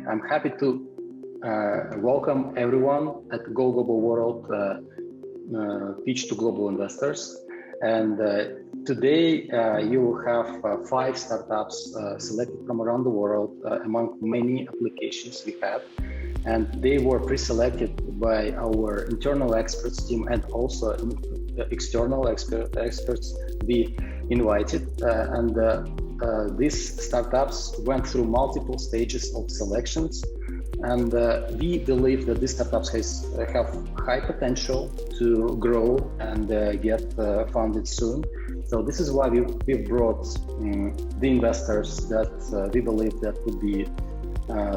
I'm happy to welcome everyone at Go Global World Pitch to Global Investors. And today you will have 5 startups selected from around the world among many applications we have. And they were pre-selected by our internal experts team and also external experts we invited. These startups went through multiple stages of selections. And we believe that these startups have high potential to grow and get funded soon. So this is why we brought the investors that we believe that would be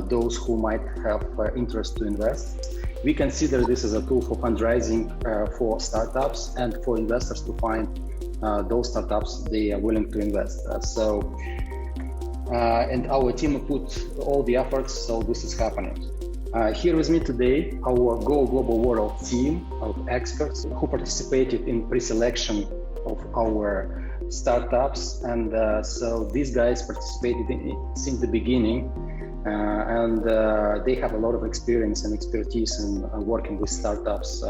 those who might have interest to invest. We consider this as a tool for fundraising for startups and for investors to find those startups they are willing to invest. And our team put all the efforts, so this is happening. Here with me today, our Go Global World team of experts who participated in pre-selection of our startups. And so these guys participated since the beginning, and they have a lot of experience and expertise in working with startups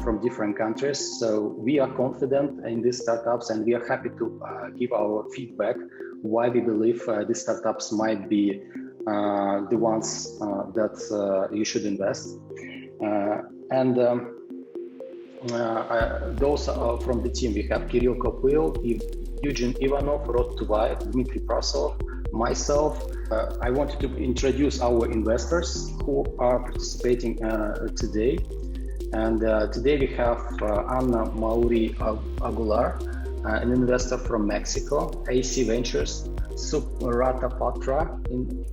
from different countries. So we are confident in these startups, and we are happy to give our feedback why we believe these startups might be the ones that you should invest. Those are from the team. We have Kirill Kopyl, Eugene Ivanov, Rod Tuvai, Dmitry Prasov, myself. I wanted to introduce our investors who are participating today. And today we have Anna Maury Aguilar, an investor from Mexico, AC Ventures, Subrata Patra, in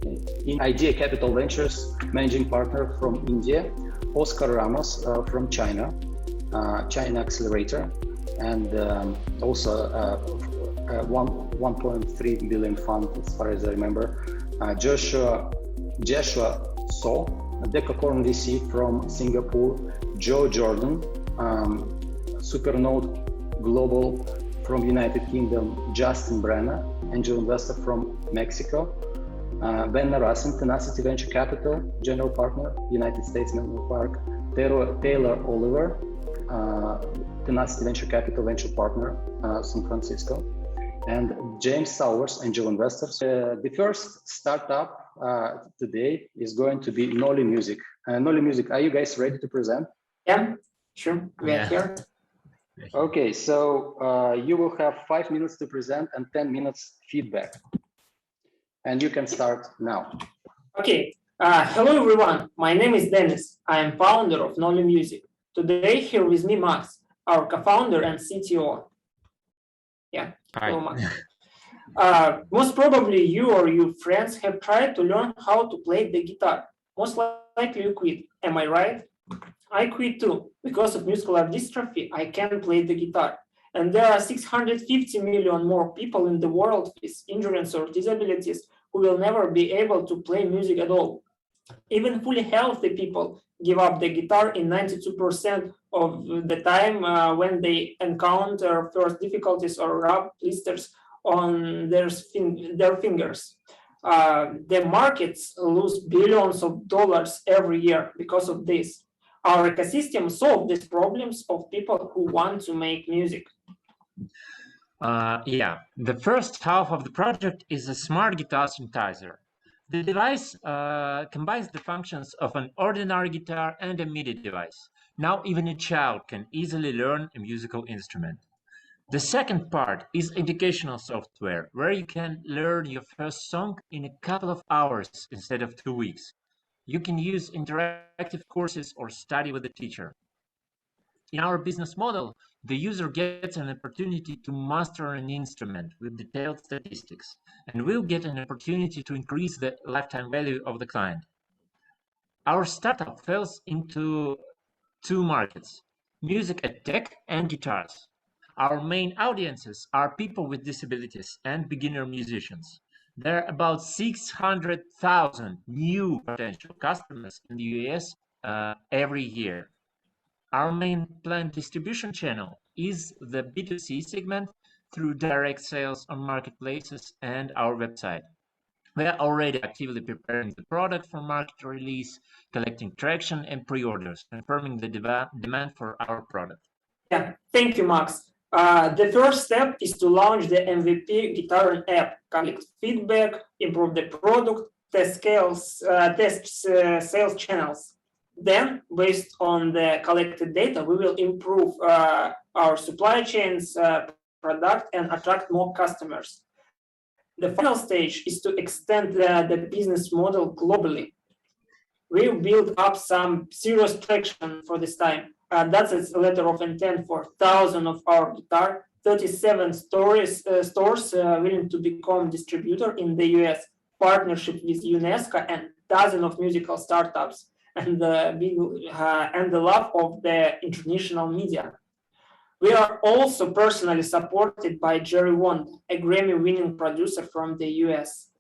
Ideacapital Ventures, managing partner from India, Oscar Ramos from China, China Accelerator, and also 1.3 billion fund, as far as I remember, Jeshua So, Decacorn VC from Singapore, Joe Jordan, Supernode Global from United Kingdom, Justin Brena, angel investor from Mexico, Ben Narasin, Tenacity Venture Capital, general partner, United States Menlo Park, Taylor Oliver, Tenacity Venture Capital, venture partner, San Francisco, and James Sowers, angel investors. The first startup today is going to be Noli Music. Noli Music, are you guys ready to present? Yeah, sure, we are here. Okay, so you will have 5 minutes to present and 10 minutes feedback. And you can start now. Okay, hello everyone. My name is Dennis. I am founder of Noli Music. Today here with me Max, our co-founder and CTO. Yeah, hi. hello Max. Most probably you or your friends have tried to learn how to play the guitar. Most likely you quit, am I right? I quit too. Because of muscular dystrophy, I can't play the guitar. And there are 650 million more people in the world with injuries or disabilities who will never be able to play music at all. Even fully healthy people give up the guitar in 92% of the time when they encounter first difficulties or rub blisters on their fingers. The markets lose billions of dollars every year because of this. Our ecosystem solves these problems of people who want to make music. Yeah, the first half of the project is a smart guitar synthesizer. The device combines the functions of an ordinary guitar and a MIDI device. Now even a child can easily learn a musical instrument. The second part is educational software, where you can learn your first song in a couple of hours instead of 2 weeks. You can use interactive courses or study with a teacher. In our business model, the user gets an opportunity to master an instrument with detailed statistics, and will get an opportunity to increase the lifetime value of the client. Our startup falls into 2 markets, music ed tech and guitars. Our main audiences are people with disabilities and beginner musicians. There are about 600,000 new potential customers in the US every year. Our main planned distribution channel is the B2C segment through direct sales on marketplaces and our website. We are already actively preparing the product for market release, collecting traction and pre-orders, confirming the demand for our product. Yeah, thank you, Max. The first step is to launch the MVP guitar app, collect feedback, improve the product, test sales channels. Then, based on the collected data, we will improve our supply chains, product, and attract more customers. The final stage is to extend the business model globally. We build up some serious traction for this time. That's a letter of intent for thousands of our guitar, 37 stores willing to become distributor in the US, partnership with UNESCO and dozens of musical startups, and the love of the international media. We are also personally supported by Jerry Wond, a Grammy-winning producer from the US.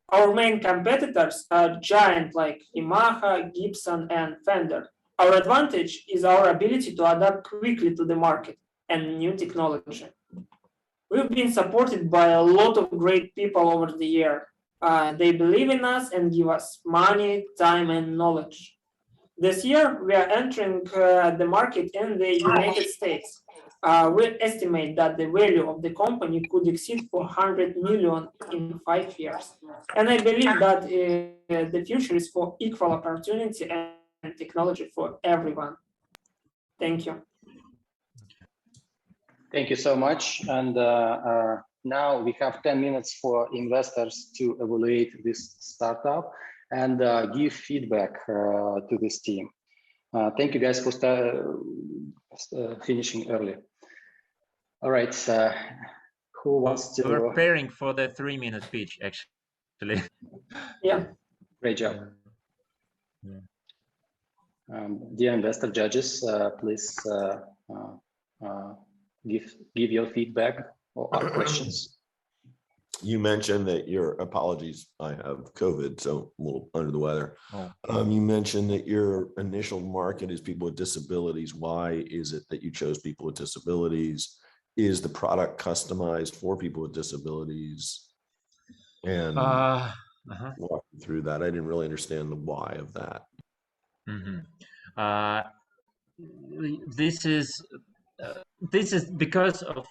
Our main competitors are giants like Yamaha, Gibson, and Fender. Our advantage is our ability to adapt quickly to the market and new technology. We've been supported by a lot of great people over the year. They believe in us and give us money, time, and knowledge. This year, we are entering the market in the United States. We estimate that the value of the company could exceed 400 million in 5 years. And I believe that the future is for equal opportunity and technology for everyone. Thank you. Thank you so much. And now we have 10 minutes for investors to evaluate this startup and give feedback to this team. Thank you guys for finishing early. All right, who wants to? We're preparing for the 3-minute pitch, actually. Yeah. Great job. Dear investor judges, please give your feedback or questions. You mentioned that apologies, I have COVID, so I'm a little under the weather. You mentioned that your initial market is people with disabilities. Why is it that you chose people with disabilities? Is the product customized for people with disabilities? And walk through that. I didn't really understand the why of that. This is because of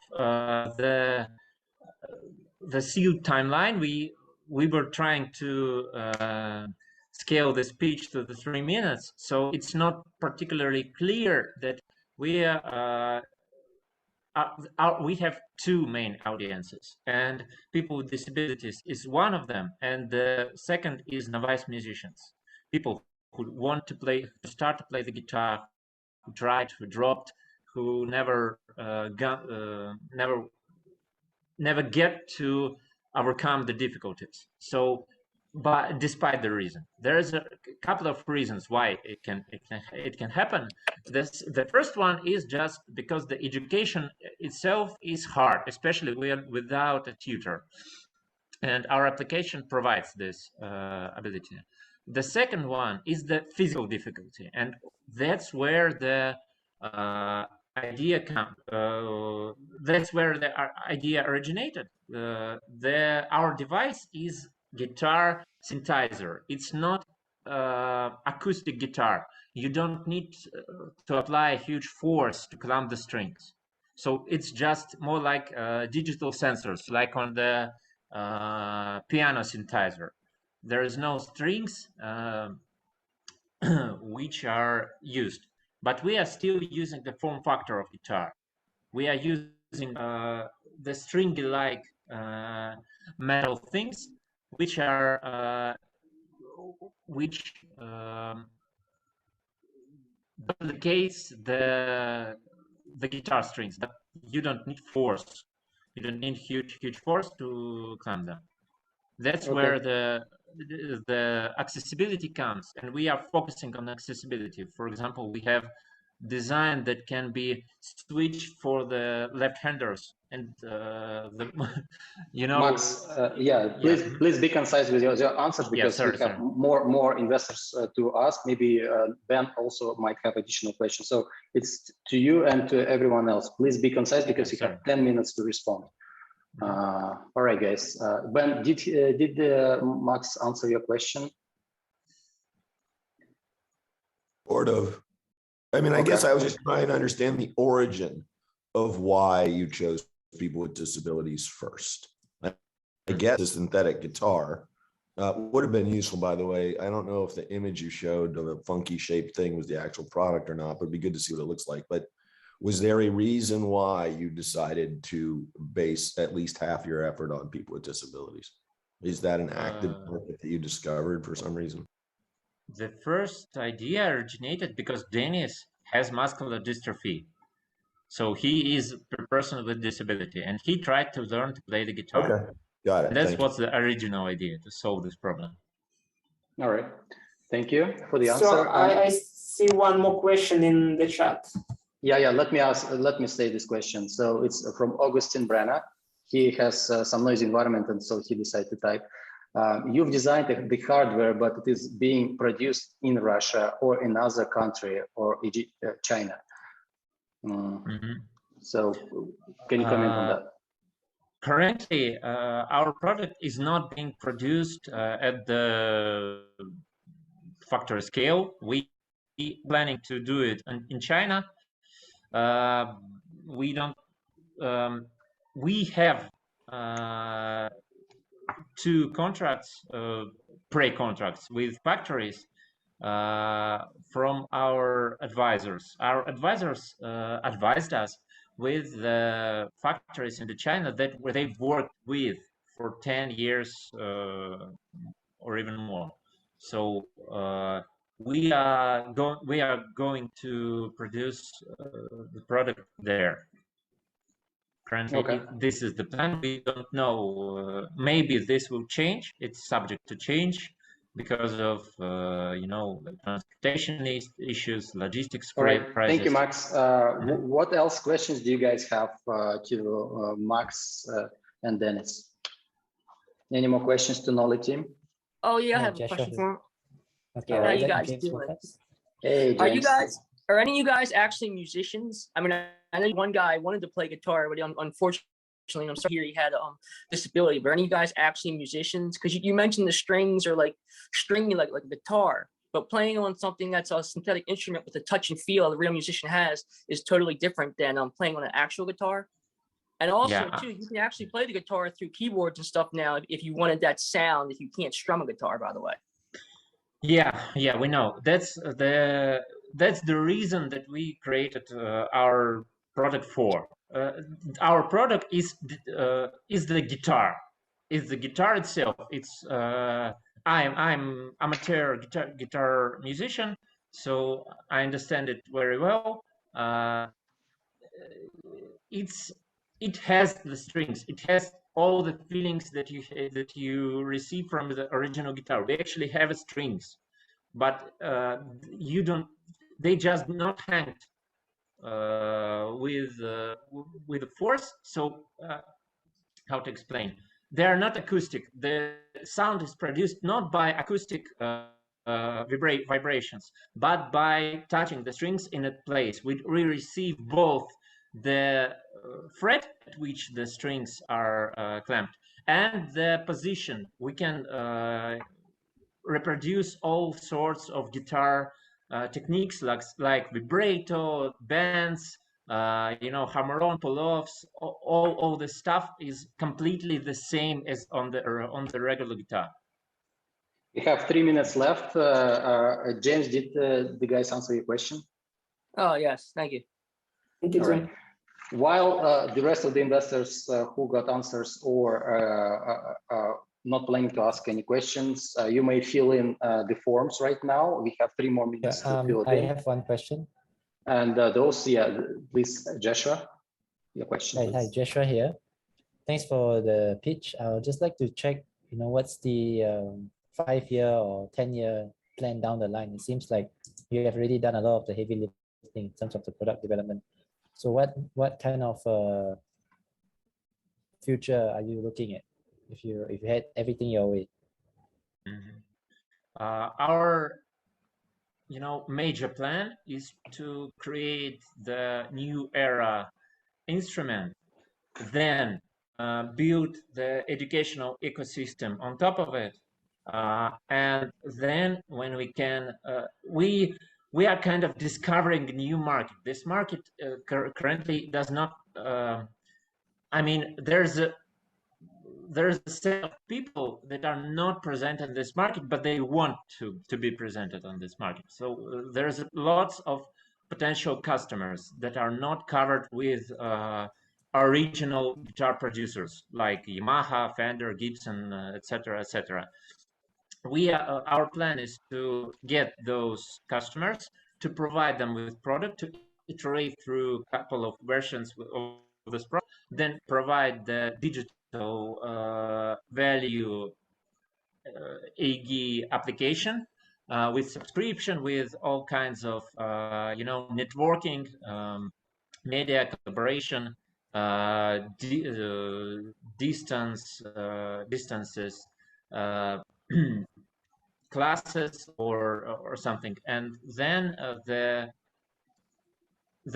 the sealed timeline. We were trying to scale the speech to the 3 minutes, so it's not particularly clear that we have two main audiences, and people with disabilities is one of them, and the second is novice musicians, people who want to start to play the guitar, who tried, who dropped, who never get to overcome the difficulties. So, but despite the reason, there is a couple of reasons why it can happen. The first one is just because the education itself is hard, especially without a tutor, and our application provides this ability. The second one is the physical difficulty, and that's where the idea that's where the idea originated. Our device is guitar synthesizer. It's not acoustic guitar. You don't need to apply huge force to clamp the strings. So it's just more like digital sensors, like on the piano synthesizer. There is no strings which are used, but we are still using the form factor of guitar. We are using the stringy-like metal things, which are duplicates the guitar strings, but you don't need force. You don't need huge force to clamp them. That's okay. Where the accessibility comes, and we are focusing on accessibility. For example, we have design that can be switched for the left-handers, and Max, please be concise with your answers, because we have more investors to ask. Maybe Ben also might have additional questions. So it's to you and to everyone else. Please be concise, because you have 10 minutes to respond. All right, guys. Ben, did Max answer your question? Sort of. I mean, I guess I was just trying to understand the origin of why you chose people with disabilities first. I guess the synthetic guitar would have been useful, by the way. I don't know if the image you showed of a funky shaped thing was the actual product or not, but it'd be good to see what it looks like. But was there a reason why you decided to base at least half your effort on people with disabilities? Is that an active market that you discovered for some reason? The first idea originated because Dennis has muscular dystrophy. So he is a person with disability, and he tried to learn to play the guitar. Okay, got it. That's what's the original idea, to solve this problem. All right. Thank you for the answer. So I see one more question in the chat. Yeah. Let me say this question. So it's from Agustin Brena. He has some noisy environment, and so he decided to type. You've designed the hardware, but it is being produced in Russia or another country or China. So can you comment on that? Currently, our product is not being produced at the factory scale. We planning to do it in China. We don't. We have 2 contracts, pre-contracts with factories from our advisors. Our advisors advised us with the factories in China that they've worked with for 10 years or even more. So we are going to produce the product there. Currently, this is the plan. We don't know. Maybe this will change. It's subject to change because of transportation issues, logistics. All right. Prices. Thank you, Max. What else questions do you guys have to Max and Dennis? Any more questions to Noli team? Oh yeah, I have a question for him. Okay, how you guys doing? Hey, James. Are any of you guys actually musicians? I mean, I know one guy wanted to play guitar, but unfortunately, I'm sorry to hear he had a disability. But are any of you guys actually musicians? Because you mentioned the strings are like stringy, like a guitar. But playing on something that's a synthetic instrument with the touch and feel the real musician has is totally different than playing on an actual guitar. And also, too, you can actually play the guitar through keyboards and stuff now if you wanted that sound, if you can't strum a guitar, by the way. Yeah, we know. That's the reason that we created our product for. Our product is the guitar. Is the guitar itself. It's I'm amateur guitar musician, so I understand it very well. It has the strings. It has all the feelings that you receive from the original guitar. We actually have strings, but you don't. They just not hang with the force. So how to explain? They are not acoustic. The sound is produced not by acoustic vibrations, but by touching the strings in a place. We receive both the fret at which the strings are clamped and the position. We can reproduce all sorts of guitar techniques like vibrato, bends, hammer-on, pull-offs. All the stuff is completely the same as on the regular guitar. We have 3 minutes left. James, did the guys answer your question? Oh yes, thank you. Thank you, Tim. Right. While the rest of the investors who got answers or not planning to ask any questions, you may fill in the forms right now. We have 3 more minutes to fill it in. I have one question. And please, Jeshua, your question. Hi, Jeshua here. Thanks for the pitch. I would just like to check, what's the 5-year or 10-year plan down the line? It seems like you have already done a lot of the heavy lifting in terms of the product development. So what kind of future are you looking at if you had everything your way? Our major plan is to create the new era instrument, then build the educational ecosystem on top of it. And then when we can, we are kind of discovering a new market. This market currently does not, I mean, there's a set of people that are not present in this market, but they want to be presented on this market. So there's lots of potential customers that are not covered with original guitar producers like Yamaha, Fender, Gibson, etc., etc. Our plan is to get those customers, to provide them with product, to iterate through a couple of versions of this product, then provide the digital value AG application with subscription, with all kinds of networking, media collaboration, distances, classes or something. And then the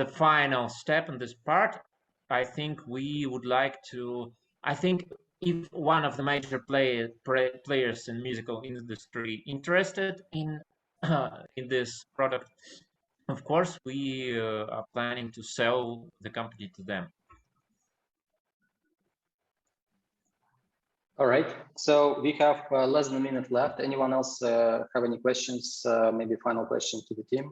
final step in this part, I think we would like to, I think if one of the major players in musical industry interested in this product, of course, we are planning to sell the company to them. All right, so we have less than a minute left. Anyone else have any questions? Maybe final question to the team?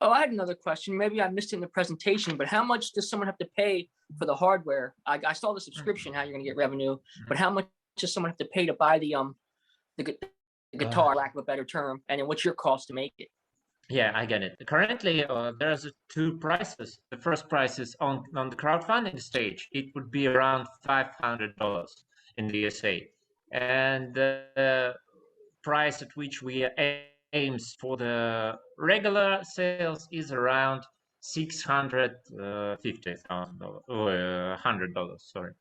Oh, I had another question. Maybe I missed it in the presentation, but how much does someone have to pay for the hardware? I saw the subscription, how you're going to get revenue, but how much does someone have to pay to buy the guitar, lack of a better term, and then what's your cost to make it? Yeah, I get it. Currently, there's two prices. The first price is on the crowdfunding stage. It would be around $500 in the USA, and the price at which we aims for the regular sales is around $650,000 or $100. Sorry.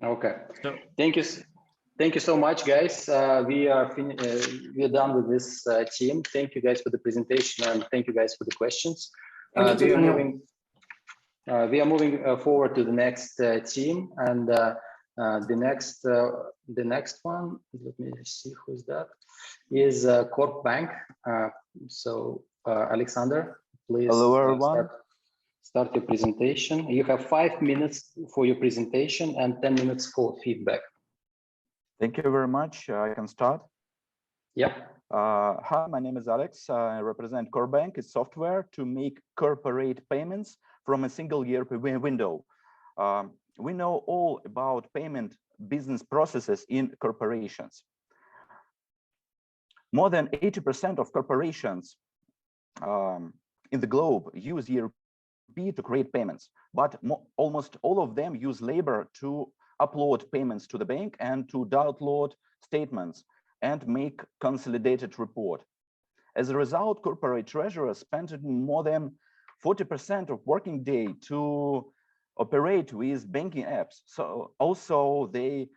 Okay. So, thank you so much, guys. We are done with this team. Thank you guys for the presentation, and thank you guys for the questions. We are moving forward to the next team, and the next one, let me see who's that, is Corp.Bank. So Alexander, please. Hello, everyone. Start your presentation. You have 5 minutes for your presentation and 10 minutes for feedback. Thank you very much. I can start. Yeah. Hi, my name is Alex. I represent Corp.Bank. It's software to make corporate payments from a single ERP window. We know all about payment business processes in corporations. More than 80% of corporations in the globe use ERP to create payments, but almost all of them use labor to upload payments to the bank and to download statements and make consolidated report. As a result, corporate treasurers spend more than 40% of working day to operate with banking apps. So also they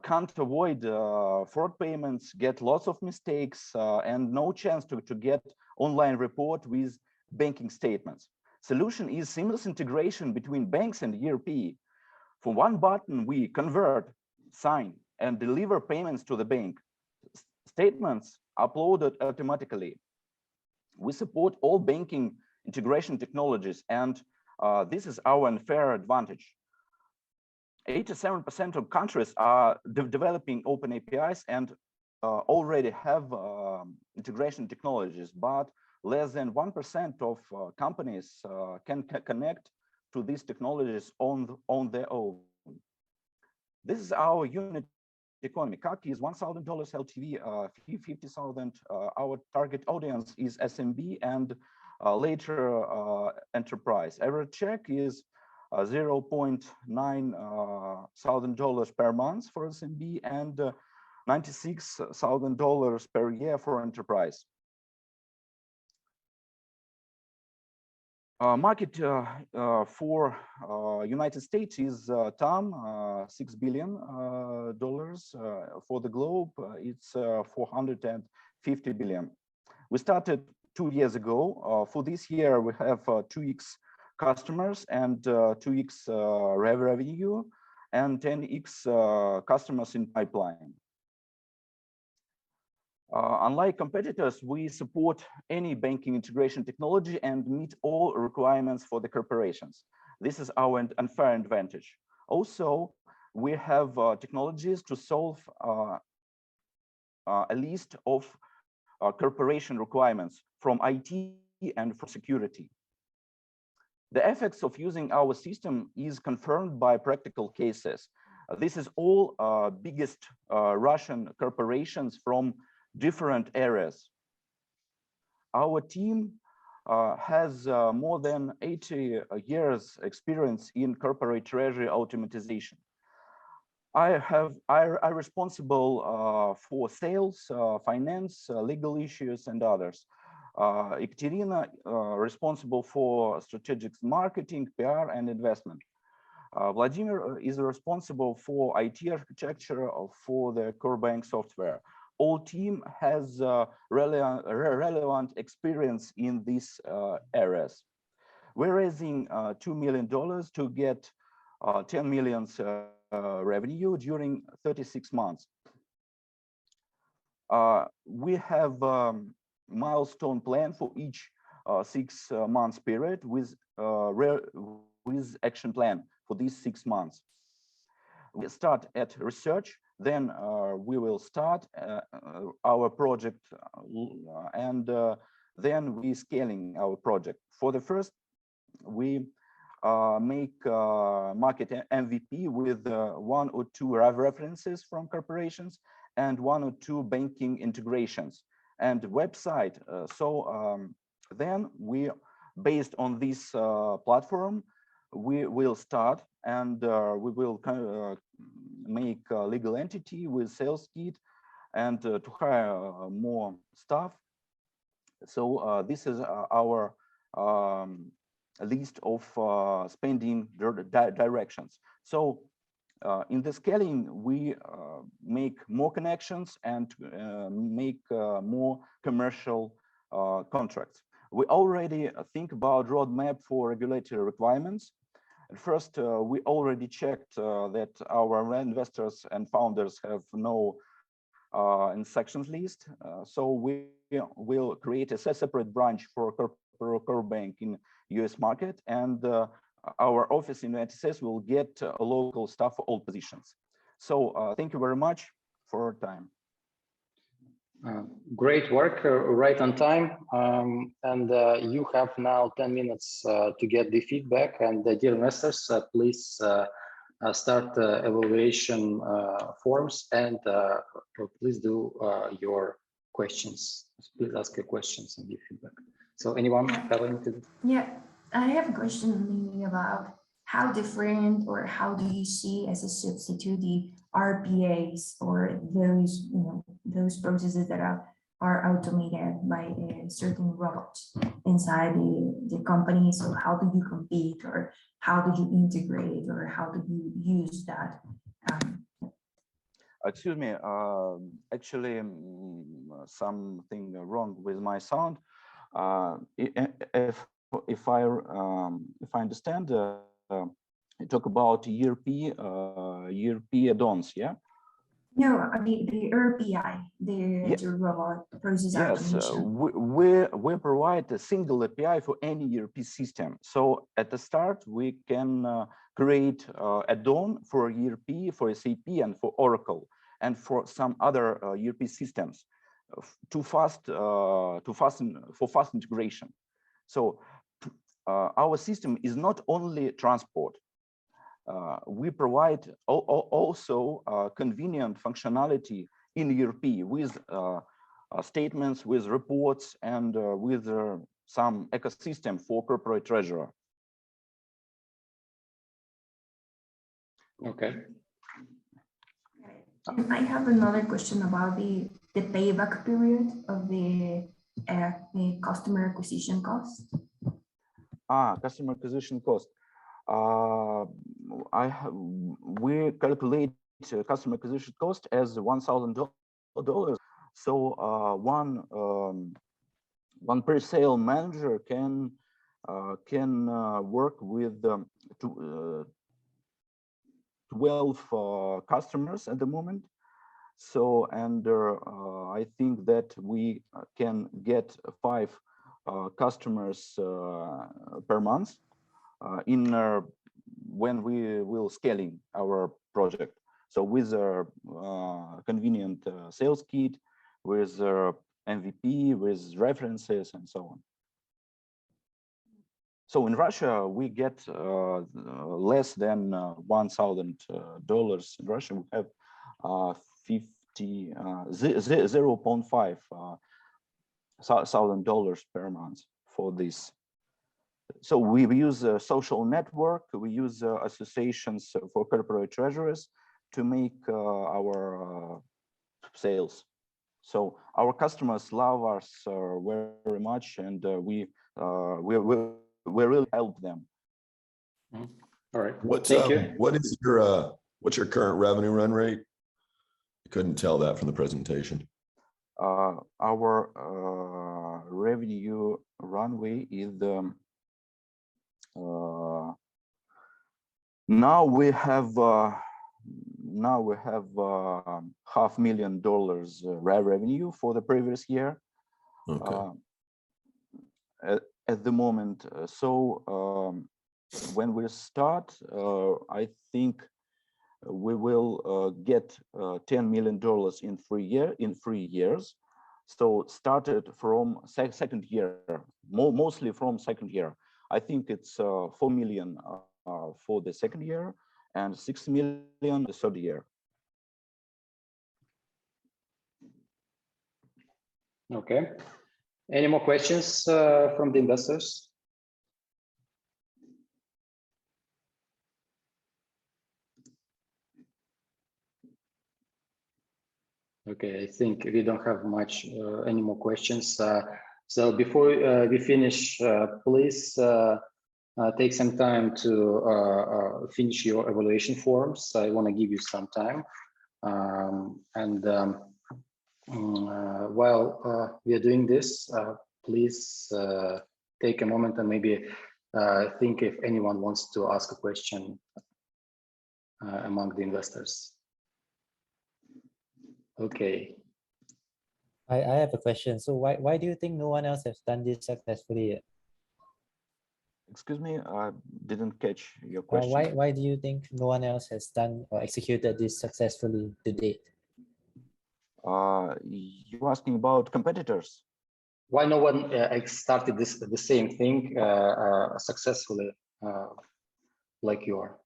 can't avoid fraud payments, get lots of mistakes, and no chance to get online report with banking statements. Solution is seamless integration between banks and ERP. For one button, we convert, sign, and deliver payments to the bank. Statements uploaded automatically. We support all banking integration technologies, and this is our unfair advantage. 87% of countries are developing open APIs and already have integration technologies, but less than 1% of companies can connect to these technologies on their own. This is our unit economy. CAC is $1,000 LTV, 50,000. Our target audience is SMB and later enterprise. Average check is $0.9 per month for SMB and $96,000 per year for enterprise. Market for United States is TAM, $6 billion. For the globe, it's $450 billion. We started 2 years ago. For this year, we have 2x customers and 2x revenue and 10x customers in pipeline. Unlike competitors, we support any banking integration technology and meet all requirements for the corporations. This is our unfair advantage. Also, we have technologies to solve a list of corporation requirements from IT and from security. The effects of using our system is confirmed by practical cases. This is all biggest Russian corporations from different areas. Our team has more than 80 years experience in corporate treasury automatization. I'm responsible for sales, finance, legal issues, and others. Ekaterina responsible for strategic marketing, PR, and investment. Vladimir is responsible for IT architecture for the Corp.Bank software. All team has relevant experience in these areas. We're raising $2 million to get 10 million revenue during 36 months. We have milestone plan for each 6 months period with action plan for these 6 months. We start at research, then we will start our project and then we scaling our project. For the first, we make market MVP with 1 or 2 references from corporations and 1 or 2 banking integrations and website. Then we, based on this platform, we will start and we will make a legal entity with sales kit and to hire more staff. So this is our list of spending directions. So in the scaling, we make more connections and make more commercial contracts. We already think about roadmap for regulatory requirements. At first, we already checked that our investors and founders have no inspections list. So we will create a separate branch for Corp.Bank in US market, and our office in the United States will get a local staff for all positions. So thank you very much for your time. Great work, right on time. And you have now 10 minutes to get the feedback. And dear investors, please start evaluation forms and please do your questions. Please ask your questions and give feedback. So anyone have anything? Yeah, I have a question about how different or how do you see as a substitute the RPAs or those, those processes that are automated by certain robots inside the company? So how do you compete, or how do you integrate, or how do you use that? Excuse me, actually something wrong with my sound. If I understand, you talk about ERP add-ons, yeah? No, the RPI, the robot process automation. We provide a single API for any ERP system. So at the start, we can create add-on for ERP, for SAP, and for Oracle, and for some other ERP systems for fast integration. So our system is not only transport. We provide also convenient functionality in ERP with statements, with reports, and with some ecosystem for corporate treasurer. Okay. I have another question about the payback period of the customer acquisition cost. Customer acquisition cost. We calculate customer acquisition cost as $1,000. So one pre-sale manager can can work with 12 customers at the moment. So, and I think that we can get 5 customers per month when we will scaling our project. So with a convenient sales kit, with MVP, with references, and so on. So in Russia, we get less than $1,000. In Russia, we have 0.5 thousand dollars per month for this. So we use a social network, we use associations for corporate treasurers to make our sales. So our customers love us very much, and we really help them. All right. What's Thank you. what's your current revenue run rate? I couldn't tell that from the presentation. Our revenue runway is now we have $500,000 revenue for the previous year. Okay. At the moment. So when we start, I think we will get $10 million in 3 years. So started from second year, mostly from second year. I think it's 4 million for the second year and 6 million the third year. Okay. Any more questions from the investors? Okay, I think we don't have much any more questions. So before we finish, please take some time to finish your evaluation forms. I want to give you some time. While we are doing this, please take a moment and maybe think if anyone wants to ask a question among the investors. Okay. I have a question. So why do you think no one else has done this successfully yet? Excuse me, I didn't catch your question. Why do you think no one else has done or executed this successfully to date? You're asking about competitors? Why no one started the same thing successfully like you are?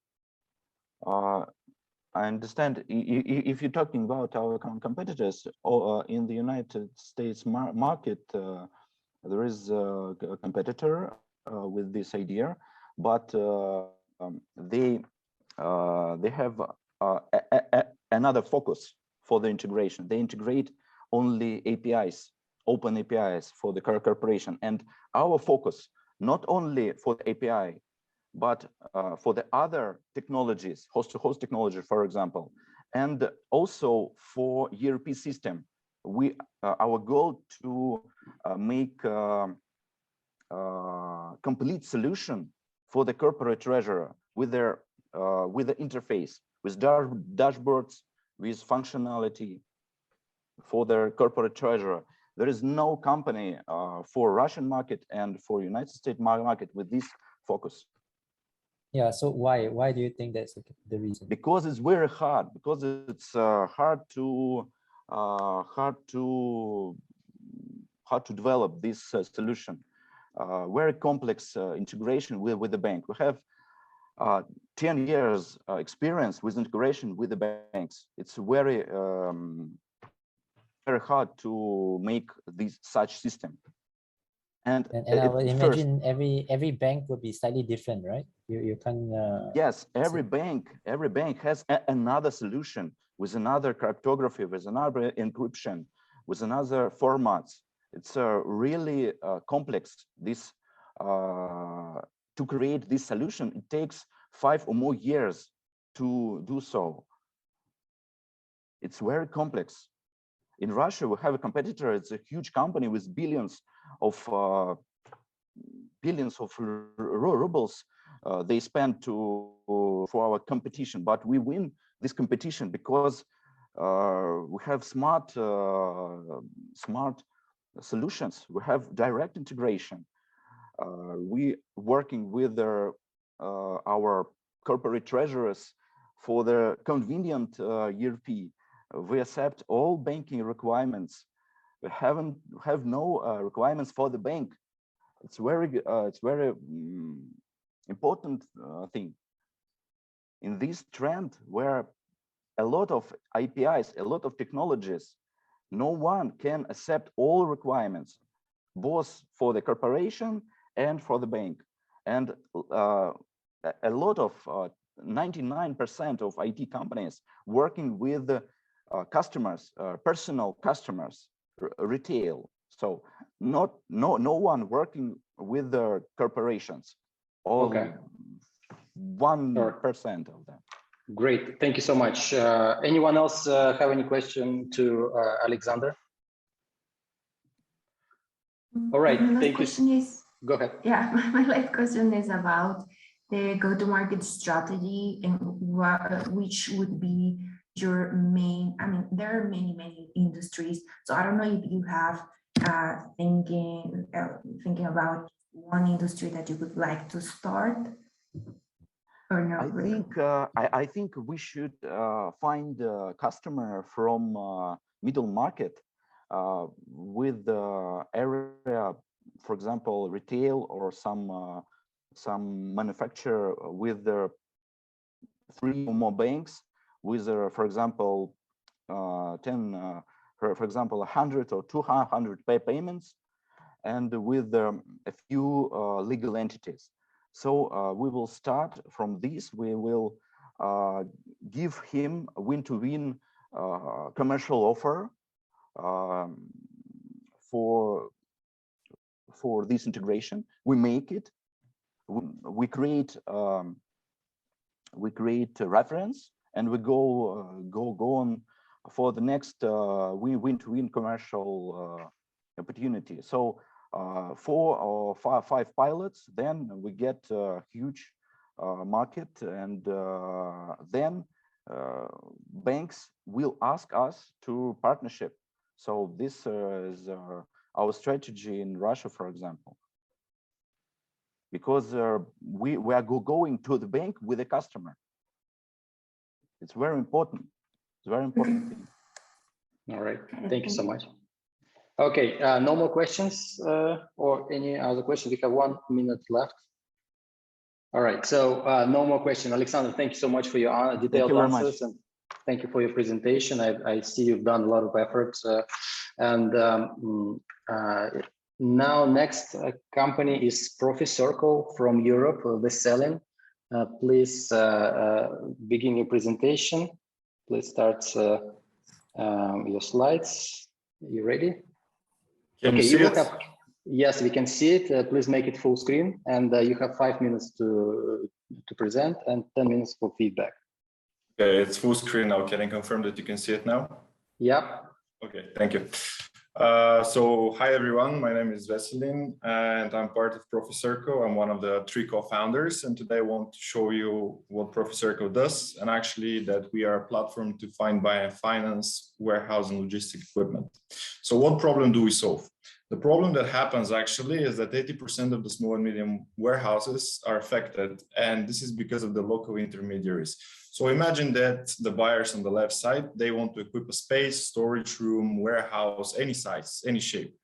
I understand. If you're talking about our competitors or in the United States market, there is a competitor with this idea, but they have another focus for the integration. They integrate only APIs, open APIs for the corporation, and our focus not only for the API, but for the other technologies, host-to-host technology, for example, and also for ERP system. Our goal to make complete solution for the corporate treasurer with the interface, with dashboards, with functionality for their corporate treasurer. There is no company for Russian market and for United States market with this focus. Yeah, so why do you think that's the reason? Because it's very hard, because it's hard to develop this solution. Very complex integration with the bank. We have 10 years experience with integration with the banks. It's very very hard to make such system. And I would imagine every bank would be slightly different, right? You can yes, every bank has another solution with another cryptography, with another encryption, with another formats. It's really complex. This to create this solution, it takes 5 or more years to do so. It's very complex. In Russia, we have a competitor. It's a huge company with billions of billions of rubles they spend for our competition, but we win this competition because we have smart solutions. We have direct integration. We working with our corporate treasurers for the convenient ERP. We accept all banking requirements. We have no requirements for the bank. It's very important thing in this trend where a lot of APIs, a lot of technologies, no one can accept all requirements, both for the corporation and for the bank. And a lot of 99% of IT companies working with customers, personal customers, retail. So no one working with the corporations. All Okay. 1% of them. Great, thank you so much. Anyone else have any question to Alexander? All right, thank you. Go ahead. Yeah, my last question is about the go-to-market strategy and which would be your main. I mean, there are many industries, so I don't know if you have thinking about one industry that you would like to start. Or no? I think we should find a customer from middle market with the area, for example, retail or some manufacturer with the 3 or more banks with, for example, 10, for example, 100 or 200 payments, and with a few legal entities. So we will start from this. We will give him a win-to-win commercial offer for this integration. We make it. We create a reference, and we go on for the next win-to-win commercial opportunity. So 4 or 5 pilots, then we get a huge market, and then banks will ask us to partnership. So this is our strategy in Russia, for example, because we are going to the bank with a customer. It's very important. It's very important thing. All right, thank you so much. Okay, no more questions or any other questions? We have 1 minute left. All right, so no more questions. Alexander, thank you so much for your detailed answers, and thank you for your presentation. I see you've done a lot of efforts. Now next company is Proficircle from Europe, Veselin. Please begin your presentation. Please start your slides. Are you ready? Can you see it? Yes, we can see it. Please make it full screen, and you have 5 minutes to present and 10 minutes for feedback. Okay, it's full screen now. Can I confirm that you can see it now? Yep. Okay, thank you. So hi everyone, my name is Veselin and I'm part of Proficircle. I'm one of the 3 co-founders, and today I want to show you what Proficircle does, and actually that we are a platform to find, buy and finance warehouse and logistic equipment. So what problem do we solve? The problem that happens actually is that 80% of the small and medium warehouses are affected, and this is because of the local intermediaries. So imagine that the buyers on the left side, they want to equip a space, storage room, warehouse, any size, any shape,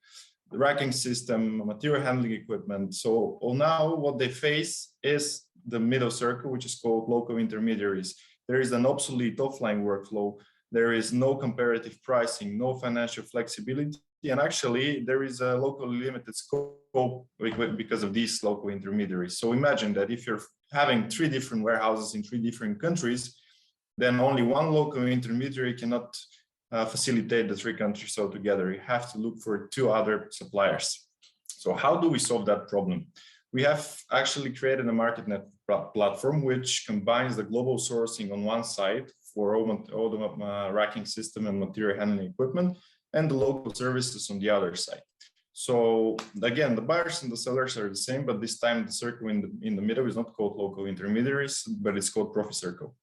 the racking system, material handling equipment. So now what they face is the middle circle, which is called local intermediaries. There is an obsolete offline workflow. There is no comparative pricing, no financial flexibility. And actually there is a locally limited scope because of these local intermediaries. So imagine that if you're having 3 different warehouses in 3 different countries, then only one local intermediary cannot facilitate the 3 countries altogether. You have to look for 2 other suppliers. So how do we solve that problem? We have actually created a MarketNet platform which combines the global sourcing on one side for all the racking system and material handling equipment, and the local services on the other side. So again, the buyers and the sellers are the same, but this time the circle in the middle is not called local intermediaries, but it's called Proficircle.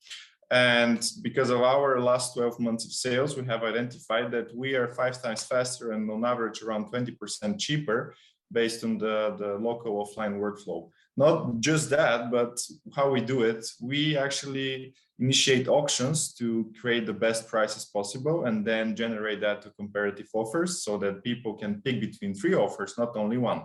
And because of our last 12 months of sales, we have identified that we are 5 times faster and on average around 20% cheaper based on the local offline workflow. Not just that, but how we do it, we actually initiate auctions to create the best prices possible and then generate that to comparative offers so that people can pick between 3 offers, not only one.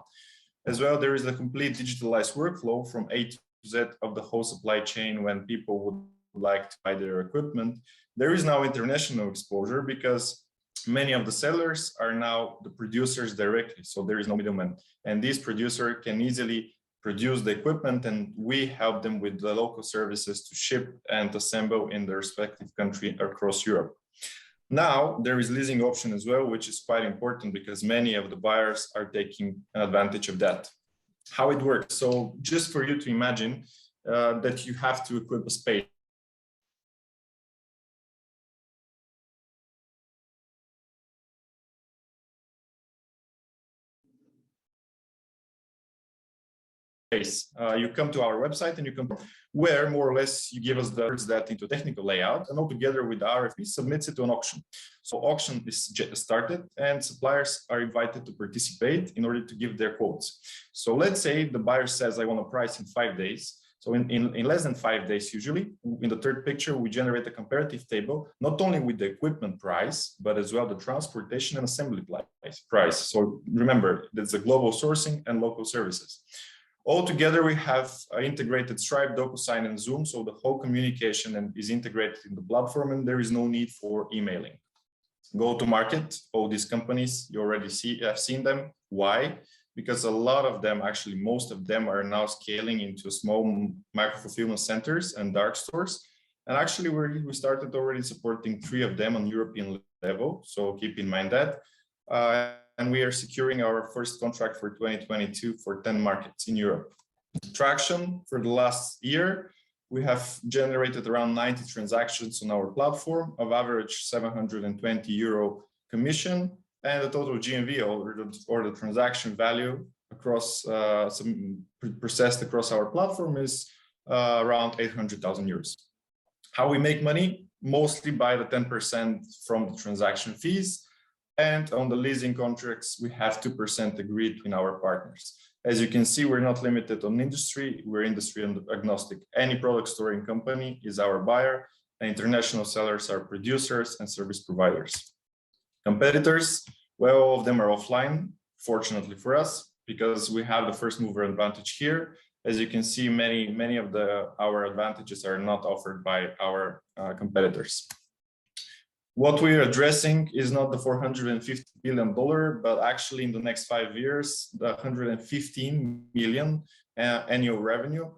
As well, there is a complete digitalized workflow from A to Z of the whole supply chain when people would like to buy their equipment. There is now international exposure because many of the sellers are now the producers directly, so there is no middleman. And this producer can easily produce the equipment and we help them with the local services to ship and assemble in the respective country across Europe. Now there is leasing option as well, which is quite important because many of the buyers are taking advantage of that. How it works. So just for you to imagine that you have to equip a space. You come to our website and you come where more or less you give us that into technical layout and all together with the RFP submits it to an auction. So auction is started and suppliers are invited to participate in order to give their quotes. So let's say the buyer says, I want a price in 5 days. So in less than 5 days, usually in the third picture, we generate a comparative table, not only with the equipment price, but as well the transportation and assembly price. So remember, that's a global sourcing and local services. Altogether, we have integrated Stripe, DocuSign, and Zoom, so the whole communication is integrated in the platform, and there is no need for emailing. Go to market, all these companies, you already have seen them. Why? Because a lot of them, actually most of them, are now scaling into small micro-fulfillment centers and dark stores. And actually, we started already supporting 3 of them on European level, so keep in mind that. And we are securing our first contract for 2022 for 10 markets in Europe. Traction for the last year, we have generated around 90 transactions on our platform of average €720 commission, and the total GMV or the transaction value across processed across our platform is around €800,000. How we make money? Mostly by the 10% from the transaction fees. And on the leasing contracts, we have 2% agreed between our partners. As you can see, we're not limited on industry, we're industry agnostic. Any product storing company is our buyer, and international sellers are producers and service providers. Competitors, well, all of them are offline, fortunately for us, because we have the first mover advantage here. As you can see, many of our advantages are not offered by our competitors. What we are addressing is not the $450 billion, but actually in the next 5 years, the $115 million annual revenue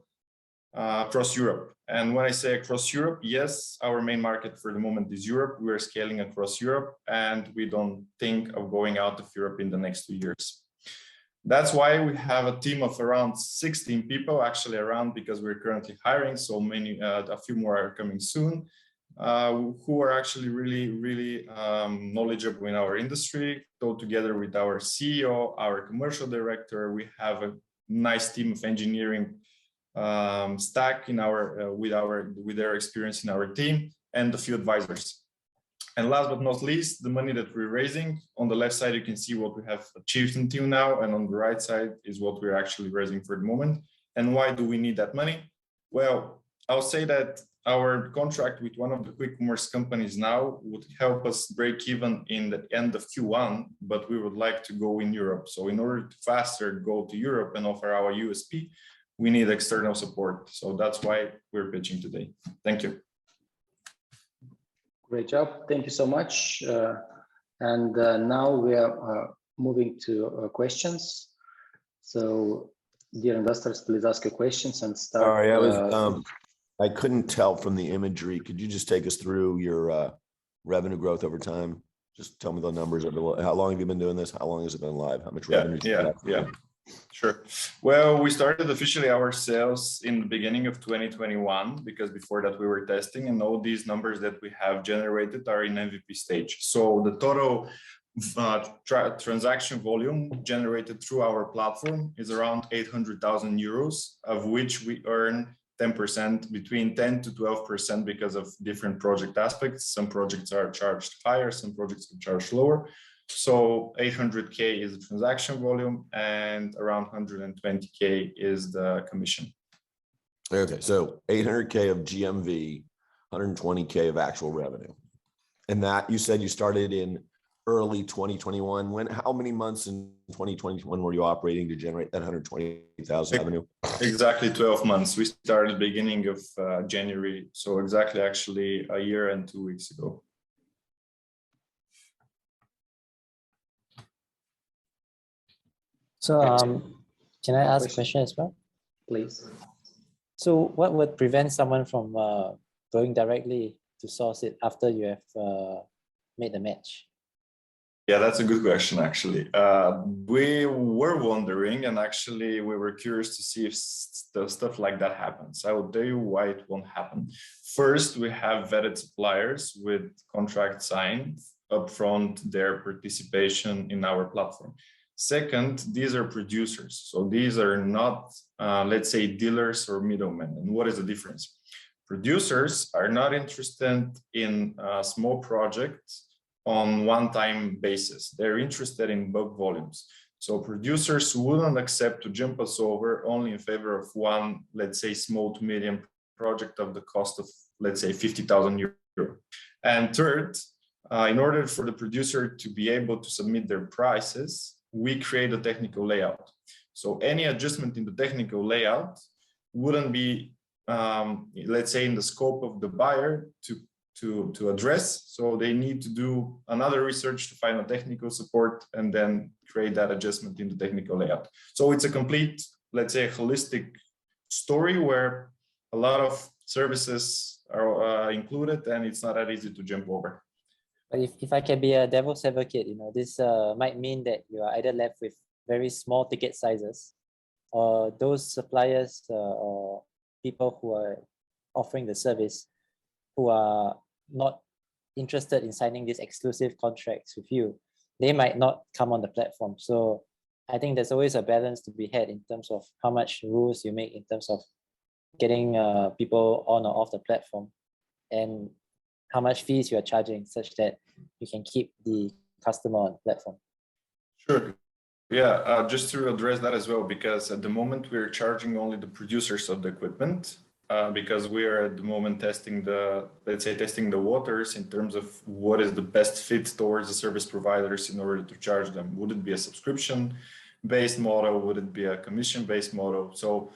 across Europe. And when I say across Europe, yes, our main market for the moment is Europe. We're scaling across Europe and we don't think of going out of Europe in the next 2 years. That's why we have a team of around 16 people actually around because we're currently hiring. So a few more are coming soon. Who are actually really knowledgeable in our industry. So together with our CEO, our commercial director, we have a nice team of engineering stack in with their experience in our team and a few advisors. And last but not least, the money that we're raising. On the left side, you can see what we have achieved until now, and on the right side is what we're actually raising for the moment. And why do we need that money? Well, I'll say that our contract with one of the quick commerce companies now would help us break even in the end of Q1, but we would like to go in Europe. So in order to faster go to Europe and offer our USP, we need external support. So that's why we're pitching today. Thank you. Great job. Thank you so much. And now we are moving to questions. So dear investors, please ask your questions and start. Sorry, I couldn't tell from the imagery. Could you just take us through your revenue growth over time? Just tell me the numbers. How long have you been doing this? How long has it been live? How much revenue? Yeah. Sure. Well, we started officially our sales in the beginning of 2021 because before that we were testing, and all these numbers that we have generated are in MVP stage. So the total transaction volume generated through our platform is around 800,000 euros, of which we earn 10%, between 10 to 12% because of different project aspects. Some projects are charged higher, some projects are charged lower. So 800K is the transaction volume and around 120K is the commission. Okay, so 800K of GMV, 120K of actual revenue. And that you said you started in early 2021. How many months in 2021 were you operating to generate that 120,000 revenue? Exactly 12 months. We started beginning of January. So exactly actually a year and 2 weeks ago. So can I ask a question as well? Please. So what would prevent someone from going directly to source it after you have made the match? Yeah, that's a good question, actually. We were wondering, and actually we were curious to see if stuff like that happens. I will tell you why it won't happen. First, we have vetted suppliers with contract signed upfront their participation in our platform. Second, these are producers. So these are not, let's say, dealers or middlemen. And what is the difference? Producers are not interested in small projects on one-time basis. They're interested in bulk volumes. So producers wouldn't accept to jump us over only in favor of one, let's say, small to medium project of the cost of, let's say, 50,000 euro. And third, in order for the producer to be able to submit their prices, we create a technical layout. So any adjustment in the technical layout wouldn't be, let's say, in the scope of the buyer to address. So they need to do another research to find a technical support and then create that adjustment in the technical layout. So it's a complete, let's say, holistic story where a lot of services are included and it's not that easy to jump over. But if I can be a devil's advocate, this might mean that you are either left with very small ticket sizes, or those suppliers or people who are offering the service who are not interested in signing these exclusive contracts with you, they might not come on the platform. So I think there's always a balance to be had in terms of how much rules you make in terms of getting people on or off the platform, and how much fees you are charging such that you can keep the customer on the platform. Sure. Yeah, just to address that as well, because at the moment we're charging only the producers of the equipment, because we are at the moment testing the waters in terms of what is the best fit towards the service providers in order to charge them. Would it be a subscription-based model? Would it be a commission-based model? So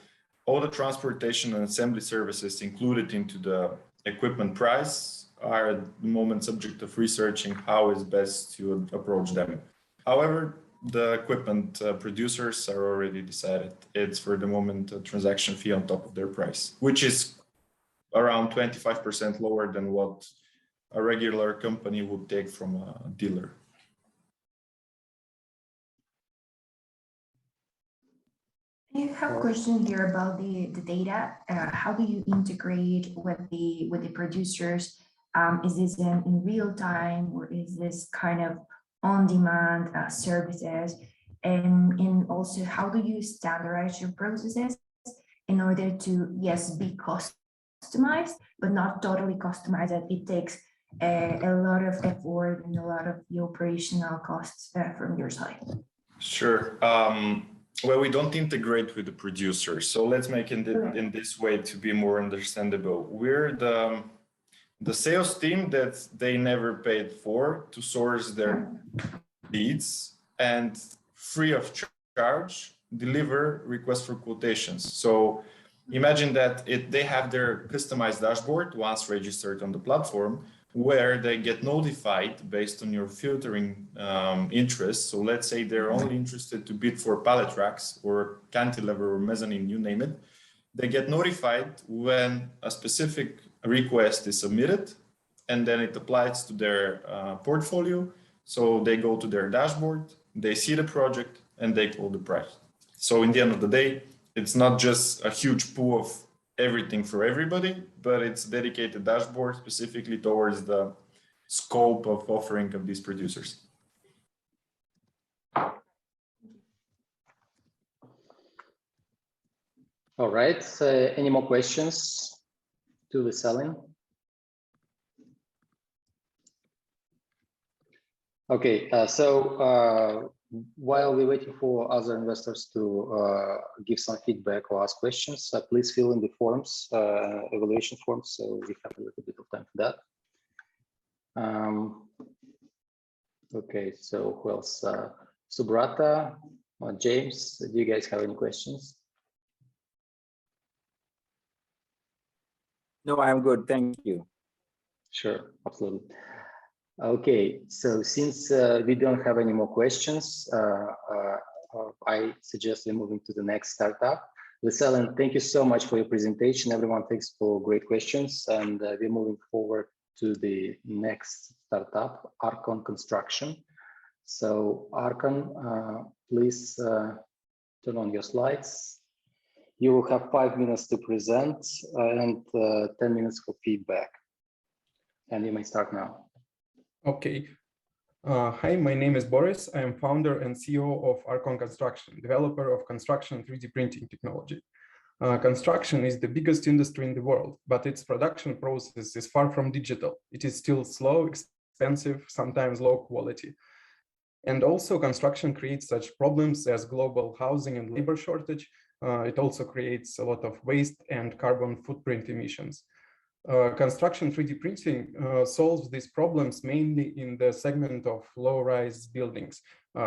all the transportation and assembly services included into the equipment price are at the moment subject of researching how is best to approach them. However, the equipment producers are already decided. It's for the moment a transaction fee on top of their price, which is around 25% lower than what a regular company would take from a dealer. I have a question here about the data. How do you integrate with the producers? Is this in real time, or is this kind of on-demand services? And also, how do you standardize your processes in order to, yes, be customized, but not totally customized? That it takes a lot of effort and a lot of the operational costs from your side. Sure. Well, we don't integrate with the producer. So let's make it in this way to be more understandable. We're the sales team that they never paid for to source their leads and free of charge deliver requests for quotations. So imagine that they have their customized dashboard once registered on the platform, where they get notified based on your filtering interests. So let's say they're only interested to bid for pallet racks or cantilever or mezzanine, you name it. They get notified when a specific request is submitted, and then it applies to their portfolio. So they go to their dashboard, they see the project, and they quote the price. So in the end of the day, it's not just a huge pool of everything for everybody, but it's a dedicated dashboard specifically towards the scope of offering of these producers. All right. Any more questions to the Selin? Okay. While we're waiting for other investors to give some feedback or ask questions, please fill in the forms, evaluation forms. So we have a little bit of time for that. Okay. So who else? Subrata, James, do you guys have any questions? No, I'm good. Thank you. Sure, absolutely. Okay, so since we don't have any more questions, I suggest we're moving to the next startup. Selin, thank you so much for your presentation. Everyone, thanks for great questions. And we're moving forward to the next startup, Arkon Construction. So Arkon, please turn on your slides. You will have 5 minutes to present and 10 minutes for feedback. And you may start now. Okay. Hi, my name is Boris. I am founder and CEO of Arkon Construction, developer of construction 3D printing technology. Construction is the biggest industry in the world, but its production process is far from digital. It is still slow, expensive, sometimes low quality. And also construction creates such problems as global housing and labor shortage. It also creates a lot of waste and carbon footprint emissions. Construction 3D printing solves these problems mainly in the segment of low-rise buildings.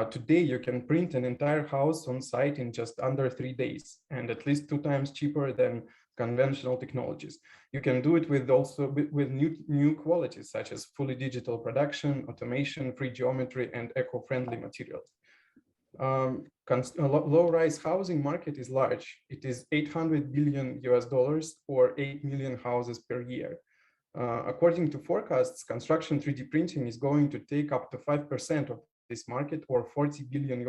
Today, you can print an entire house on site in just under 3 days, and at least 2 times cheaper than conventional technologies. You can do it with new qualities such as fully digital production, automation, free geometry, and eco-friendly materials. Low-rise housing market is large. It is $800 billion or 8 million houses per year. According to forecasts, construction 3D printing is going to take up to 5% of this market or $40 billion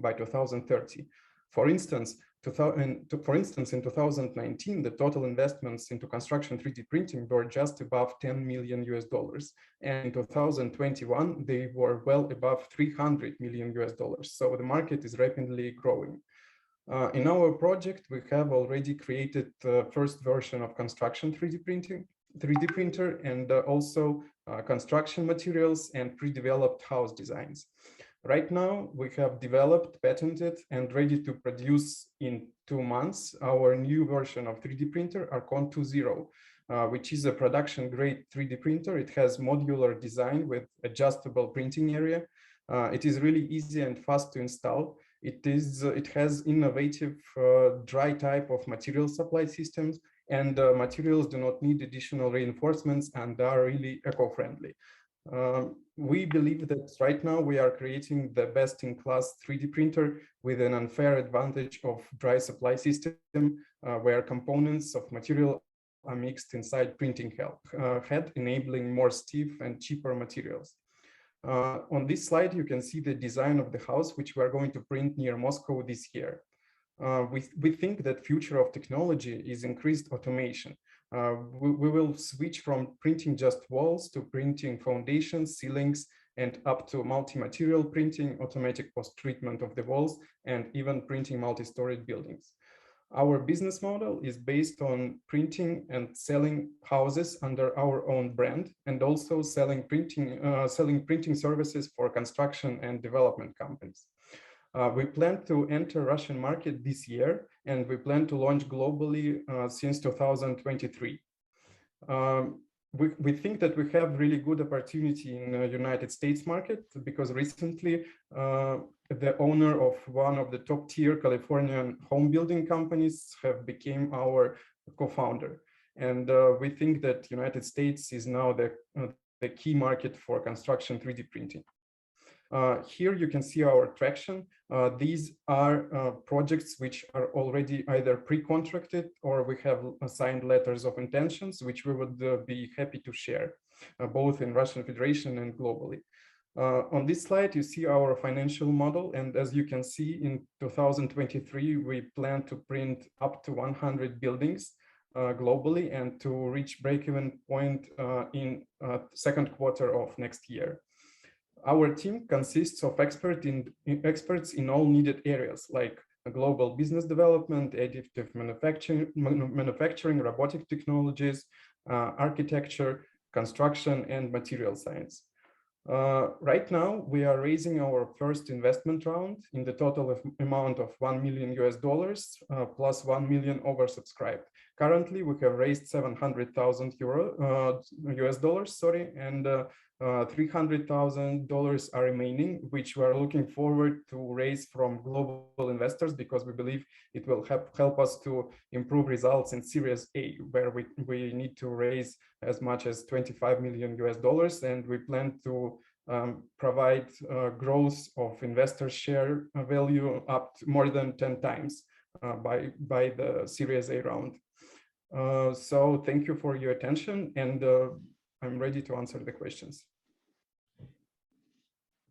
by 2030. For instance, in 2019, the total investments into construction 3D printing were just above $10 million. And in 2021, they were well above $300 million. So the market is rapidly growing. In our project, we have already created the first version of construction 3D printer, and also construction materials and pre-developed house designs. Right now, we have developed, patented, and ready to produce in 2 months our new version of 3D printer, Arkon 2.0, which is a production-grade 3D printer. It has modular design with adjustable printing area. It is really easy and fast to install. It has innovative dry type of material supply systems, and materials do not need additional reinforcements and are really eco-friendly. We believe that right now we are creating the best-in-class 3D printer with an unfair advantage of dry supply system where components of material are mixed inside printing head, enabling more stiff and cheaper materials. On this slide, you can see the design of the house, which we are going to print near Moscow this year. We think that future of technology is increased automation. We will switch from printing just walls to printing foundations, ceilings, and up to multi-material printing, automatic post-treatment of the walls, and even printing multi-story buildings. Our business model is based on printing and selling houses under our own brand, and also selling printing services for construction and development companies. We plan to enter Russian market this year, and we plan to launch globally since 2023. We think that we have really good opportunity in the United States market because recently the owner of one of the top tier Californian home building companies have become our co-founder. And we think that United States is now the key market for construction 3D printing. Here you can see our traction. These are projects which are already either pre-contracted or we have signed letters of intentions, which we would be happy to share, both in Russian Federation and globally. On this slide, you see our financial model. And as you can see, in 2023, we plan to print up to 100 buildings globally and to reach break-even point in second quarter of next year. Our team consists of experts in all needed areas like global business development, additive manufacturing, robotic technologies, architecture, construction, and material science. Right now, we are raising our first investment round in the total amount of $1 million plus 1 million oversubscribed. Currently, we have raised 700,000 US dollars, sorry, and $300,000 are remaining, which we are looking forward to raise from global investors because we believe it will help us to improve results in Series A, where we need to raise as much as 25 million US dollars, and we plan to provide growth of investor share value up to more than 10 times by the Series A round. So thank you for your attention, and I'm ready to answer the questions.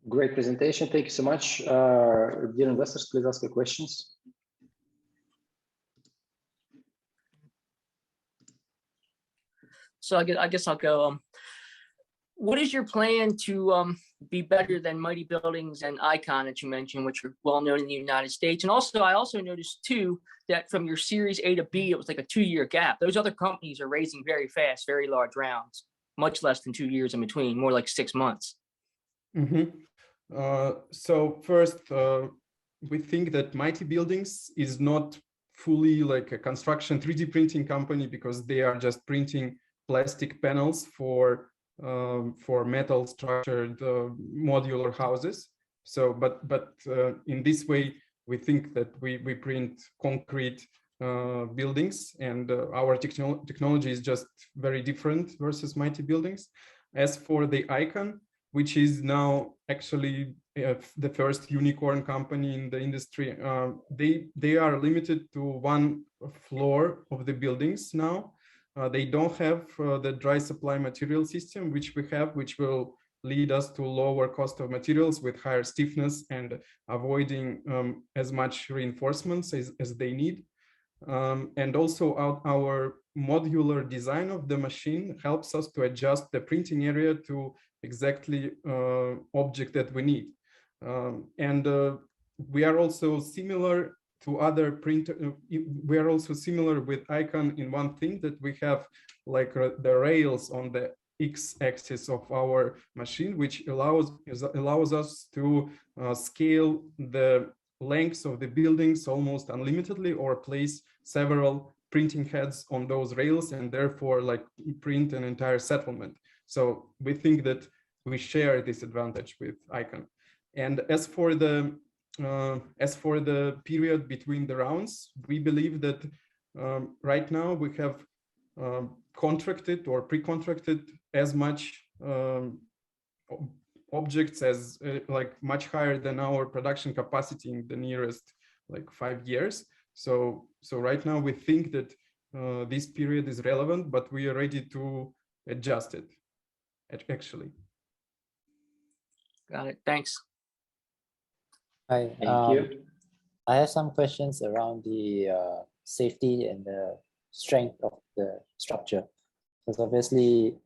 Great presentation. Thank you so much. Dear investors, please ask your questions. So I guess I'll go. What is your plan to be better than Mighty Buildings and Icon that you mentioned, which are well known in the United States? And also, I also noticed too that from your Series A to B, it was like a 2-year gap. Those other companies are raising very fast, very large rounds, much less than 2 years in between, more like 6 months. So first, we think that Mighty Buildings is not fully like a construction 3D printing company because they are just printing plastic panels for metal structured modular houses. So, but in this way, we think that we print concrete buildings, and our technology is just very different versus Mighty Buildings. As for the Icon, which is now actually the first unicorn company in the industry, they are limited to 1 floor of the buildings now. They don't have the dry supply material system, which we have, which will lead us to lower cost of materials with higher stiffness and avoiding as much reinforcements as they need. And also our modular design of the machine helps us to adjust the printing area to exactly object that we need. And we are also similar to other printer. We are also similar with Icon in one thing, that we have like the rails on the x-axis of our machine, which allows us to scale the lengths of the buildings almost unlimitedly, or place several printing heads on those rails and therefore like print an entire settlement. So we think that we share this advantage with Icon. And as for the period between the rounds, we believe that right now we have contracted or pre-contracted as much objects as like much higher than our production capacity in the nearest like 5 years. So right now we think that this period is relevant, but we are ready to adjust it actually. Got it. Thanks. Hi. Thank you. I have some questions around the safety and the strength of the structure. Because obviously,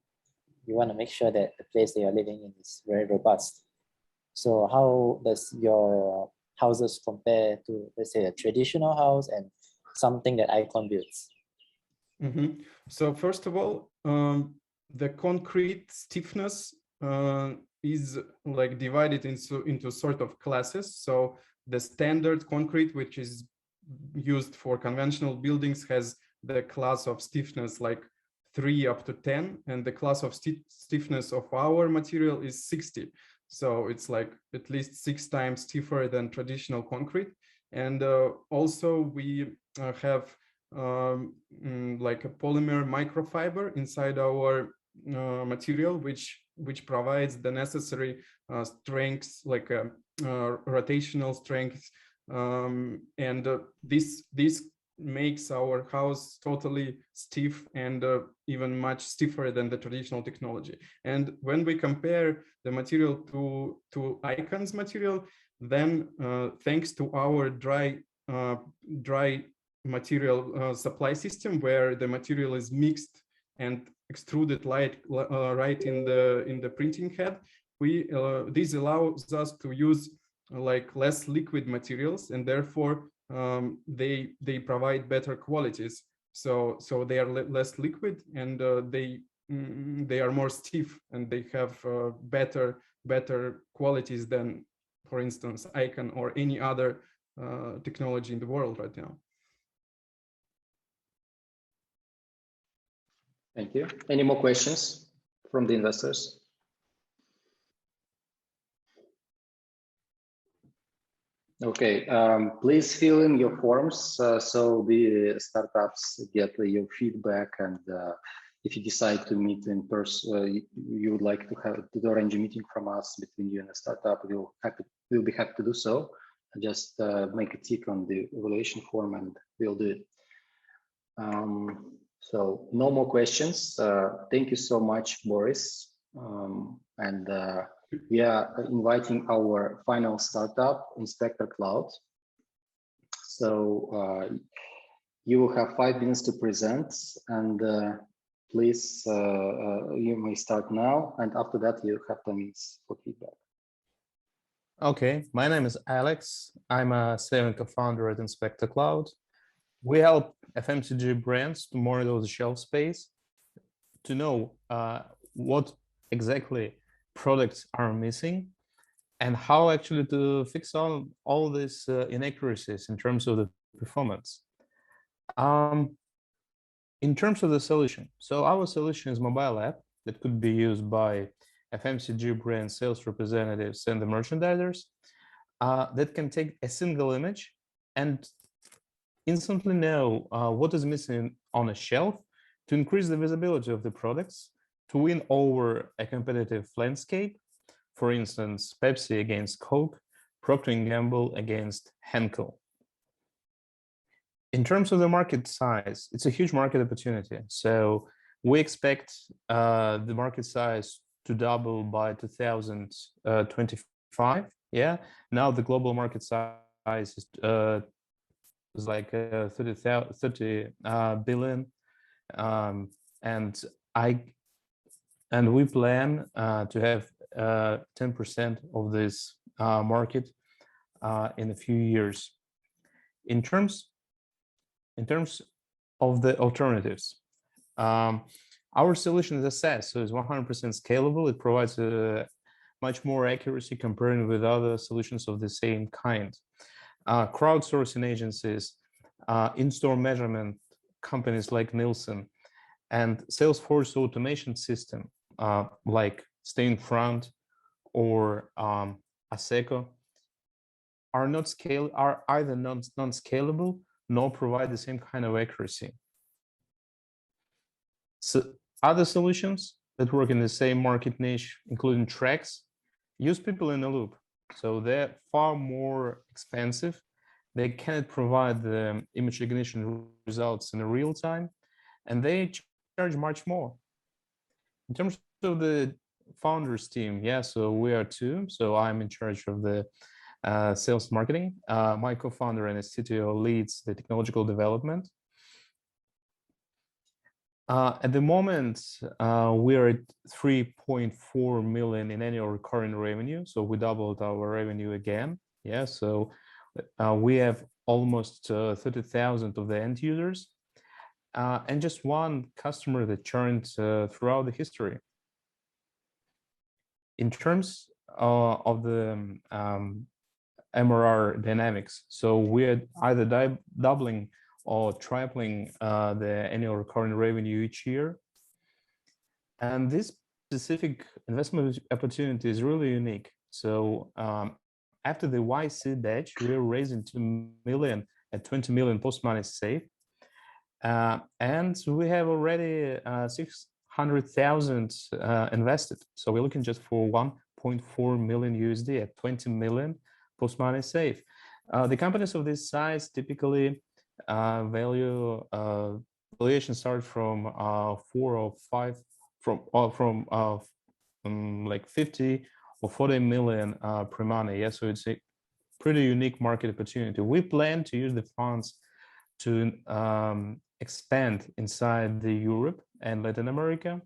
you want to make sure that the place that you're living in is very robust. So how does your houses compare to, let's say, a traditional house and something that Icon builds? So first of all, the concrete stiffness is like divided into sort of classes. So the standard concrete, which is used for conventional buildings, has the class of stiffness like 3 up to 10, and the class of stiffness of our material is 60. So it's like at least 6 times stiffer than traditional concrete. And also we have like a polymer microfiber inside our material, which provides the necessary strengths, like rotational strength, and this makes our house totally stiff and even much stiffer than the traditional technology. And when we compare the material to Icon's material, then thanks to our dry material supply system, where the material is mixed and extruded right in the printing head, this allows us to use like less liquid materials, and therefore they provide better qualities. So they are less liquid, and they are more stiff, and they have better qualities than, for instance, Arkon or any other technology in the world right now. Thank you. Any more questions from the investors? Okay, please fill in your forms so the startups get your feedback, and if you decide to meet in person, you would like to arrange a meeting from us between you and the startup, we'll be happy to do so. Just make a tick on the evaluation form and we'll do it. So no more questions. Thank you so much, Boris. We are inviting our final startup, Inspector Cloud. So you will have 5 minutes to present, and please, you may start now, and after that you have 10 minutes for feedback. Okay, my name is Alex. I'm a second co-founder at Inspector Cloud. We help FMCG brands to monitor the shelf space, to know what exactly products are missing, and how actually to fix all these inaccuracies in terms of the performance. In terms of the solution, so our solution is mobile app that could be used by FMCG brand sales representatives and the merchandisers that can take a single image and instantly know what is missing on a shelf to increase the visibility of the products, to win over a competitive landscape. For instance, Pepsi against Coke, Procter & Gamble against Henkel. In terms of the market size, it's a huge market opportunity. So we expect the market size to double by 2025. Yeah, now the global market size is like 30 billion, and we plan to have 10% of this market in a few years. In terms of the alternatives, our solution is a SaaS, so it's 100% scalable. It provides much more accuracy comparing with other solutions of the same kind. Crowdsourcing agencies, in-store measurement companies like Nielsen, and Salesforce automation system like Stay in Front or Asseco are either non-scalable nor provide the same kind of accuracy. So other solutions that work in the same market niche, including Trax, use people in a loop. So they're far more expensive. They cannot provide the image recognition results in real time, and they charge much more. In terms of the founders team, yeah, so we are 2. So I'm in charge of the sales marketing. My co-founder and CTO leads the technological development. At the moment, we're at 3.4 million in annual recurring revenue. So we doubled our revenue again. Yeah, so we have almost 30,000 of the end users, and just one customer that churned throughout the history. In terms of the MRR dynamics, so we're either doubling or tripling the annual recurring revenue each year. And this specific investment opportunity is really unique. So after the YC batch, we're raising 2 million at 20 million post-money safe. And we have already 600,000 invested. So we're looking just for 1.4 million USD at 20 million post-money safe. The companies of this size typically valuation starts from 4 or 5 from like 50 or 40 million pre-money. Yeah, so it's a pretty unique market opportunity. We plan to use the funds to expand inside the Europe and Latin America.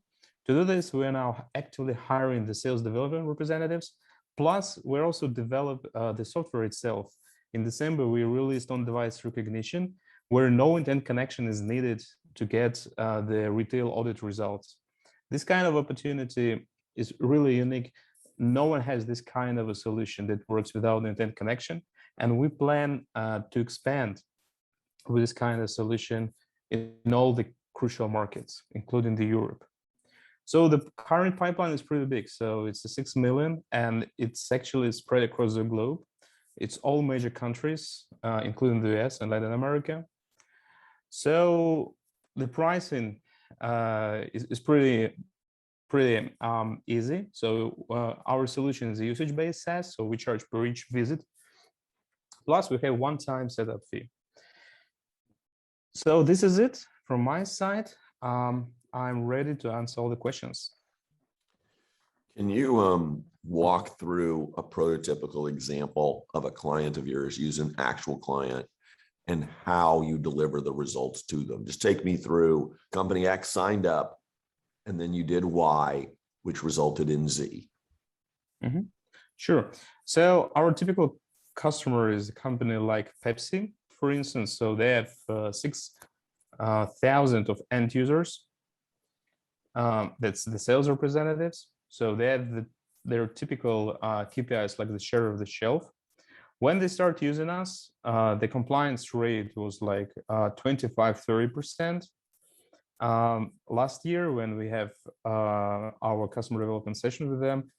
To do this, we are now actively hiring the sales development representatives. Plus, we're also develop the software itself in December, we released on-device recognition, where no intent connection is needed to get the retail audit results. This kind of opportunity is really unique. No one has this kind of a solution that works without intent connection. And we plan to expand with this kind of solution in all the crucial markets, including the Europe. So the current pipeline is pretty big. So it's a 6 million, and it's actually spread across the globe. It's all major countries, including the US and Latin America. So the pricing is pretty easy. So our solution is a usage-based SaaS, so we charge per each visit. Plus, we have one-time setup fee. So this is it from my side. I'm ready to answer all the questions. Can you walk through a prototypical example of a client of yours, use an actual client, and how you deliver the results to them? Just take me through company X signed up, and then you did Y, which resulted in Z. Mm-hmm. Sure. So our typical customer is a company like Pepsi, for instance. So they have 6,000 of end users. That's the sales representatives. So they have their typical KPIs like the share of the shelf. When they start using us, the compliance rate was like 25-30%. Last year, when we have our customer development session with them,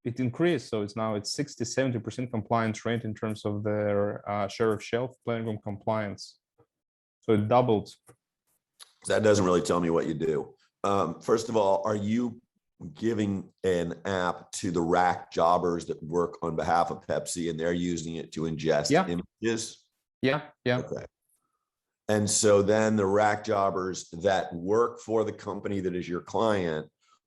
it increased. So it's 60-70% compliance rate in terms of their share of shelf planning compliance. So it doubled. That doesn't really tell me what you do. First of all, are you giving an app to the rack jobbers that work on behalf of Pepsi, and they're using it to ingest images? Yeah. Okay. And so then the rack jobbers that work for the company that is your client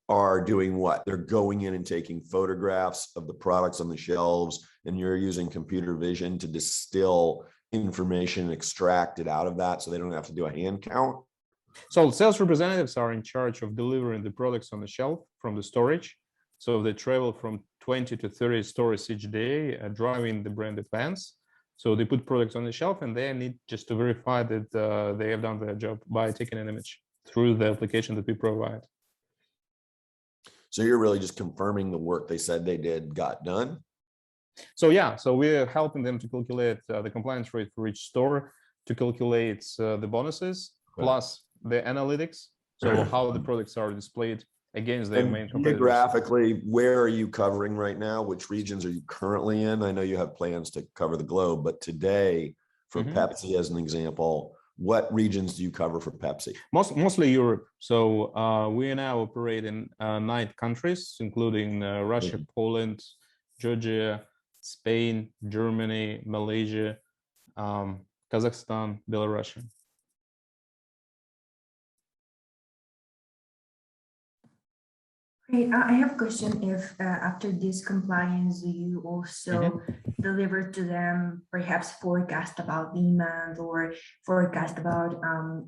are doing what? They're going in and taking photographs of the products on the shelves, and you're using computer vision to distill information and extract it out of that so they don't have to do a hand count? So sales representatives are in charge of delivering the products on the shelf from the storage. So they travel from 20 to 30 stores each day, driving the branded vans. So they put products on the shelf, and they need just to verify that they have done their job by taking an image through the application that we provide. So you're really just confirming the work they said they did got done? So yeah, so we're helping them to calculate the compliance rate for each store, to calculate the bonuses, plus the analytics, so how the products are displayed against their main competitors. Geographically, where are you covering right now? Which regions are you currently in? I know you have plans to cover the globe, but today, for Pepsi as an example, what regions do you cover for Pepsi? Mostly Europe. So we now operate in 9 countries, including Russia, Poland, Georgia, Spain, Germany, Malaysia, Kazakhstan, Belarus. Great. I have a question. If after this compliance, you also deliver to them perhaps forecast about demand or forecast about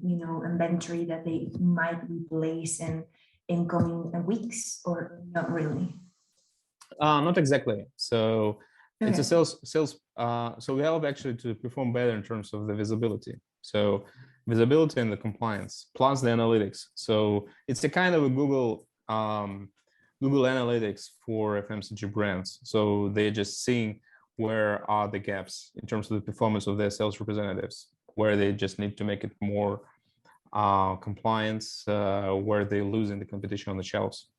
inventory that they might replace in coming weeks, or not really? Not exactly. So it's a sales. So we help actually to perform better in terms of the visibility. So visibility and the compliance plus the analytics. So it's a kind of a Google Analytics for FMCG brands. So they're just seeing where are the gaps in terms of the performance of their sales representatives, where they just need to make it more compliance, where they're losing the competition on the shelves.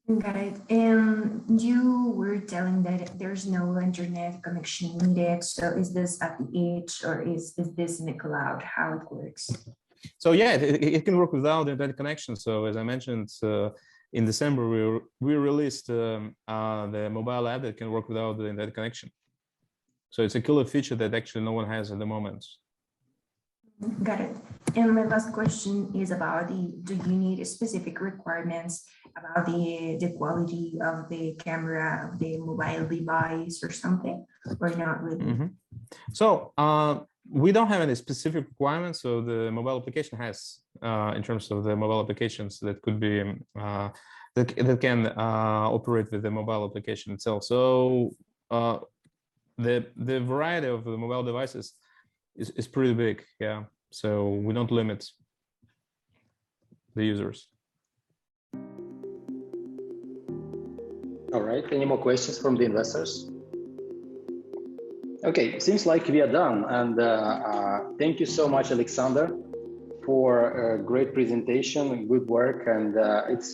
Got it. And you were telling that there's no internet connection needed. So is this at the edge, or is this in the cloud? How it works? So yeah, it can work without internet connection. So as I mentioned, in December, we released the mobile app that can work without the internet connection. So it's a killer feature that actually no one has at the moment. Got it. And my last question is about do you need specific requirements about the quality of the camera of the mobile device or something, or not really? So we don't have any specific requirements. So the mobile application has, in terms of the mobile applications that could be that can operate with the mobile application itself. So the variety of the mobile devices is pretty big. Yeah, so we don't limit the users. All right, any more questions from the investors? Okay, seems like we are done. And thank you so much, Alexander, for a great presentation, good work. And it's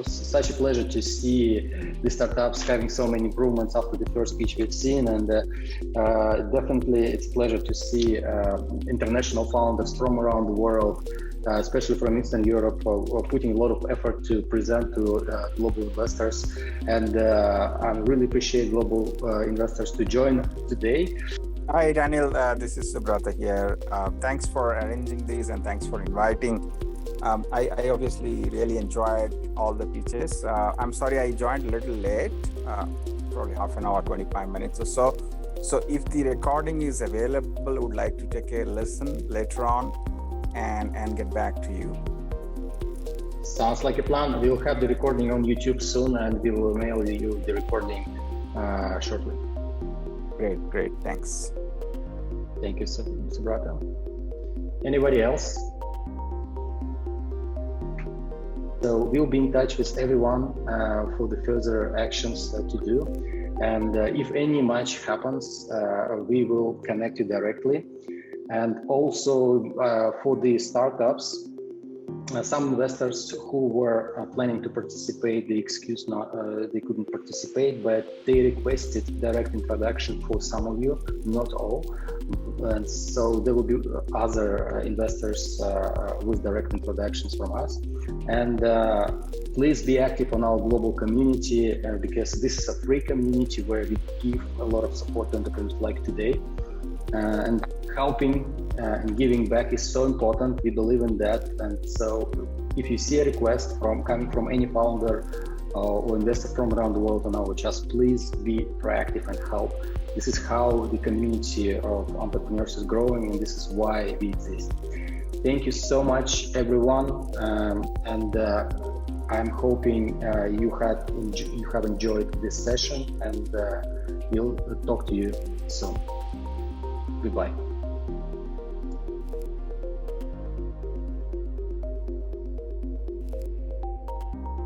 such a pleasure to see the startups having so many improvements after the first pitch we've seen. And definitely it's a pleasure to see international founders from around the world, especially from Eastern Europe, putting a lot of effort to present to global investors. And I really appreciate global investors to join today. Hi, Daniel. This is Subrata here. Thanks for arranging these and thanks for inviting. I obviously really enjoyed all the pitches. I'm sorry I joined a little late, probably half an hour, 25 minutes or so. So if the recording is available, I would like to take a listen later on and get back to you. Sounds like a plan. We'll have the recording on YouTube soon and we will mail you the recording shortly. Great. Thanks. Thank you, Subrata. Anybody else? So we'll be in touch with everyone for the further actions to do. And if any match happens, we will connect you directly. And also for the startups, some investors who were planning to participate, they excused they couldn't participate, but they requested direct introduction for some of you, not all. And so there will be other investors with direct introductions from us. And please be active on our global community because this is a free community where we give a lot of support to entrepreneurs like today. And helping and giving back is so important. We believe in that. And so if you see a request coming from any founder or investor from around the world on our chat, please be proactive and help. This is how the community of entrepreneurs is growing, and this is why we exist. Thank you so much, everyone. And I'm hoping you have enjoyed this session, and we'll talk to you soon. Goodbye.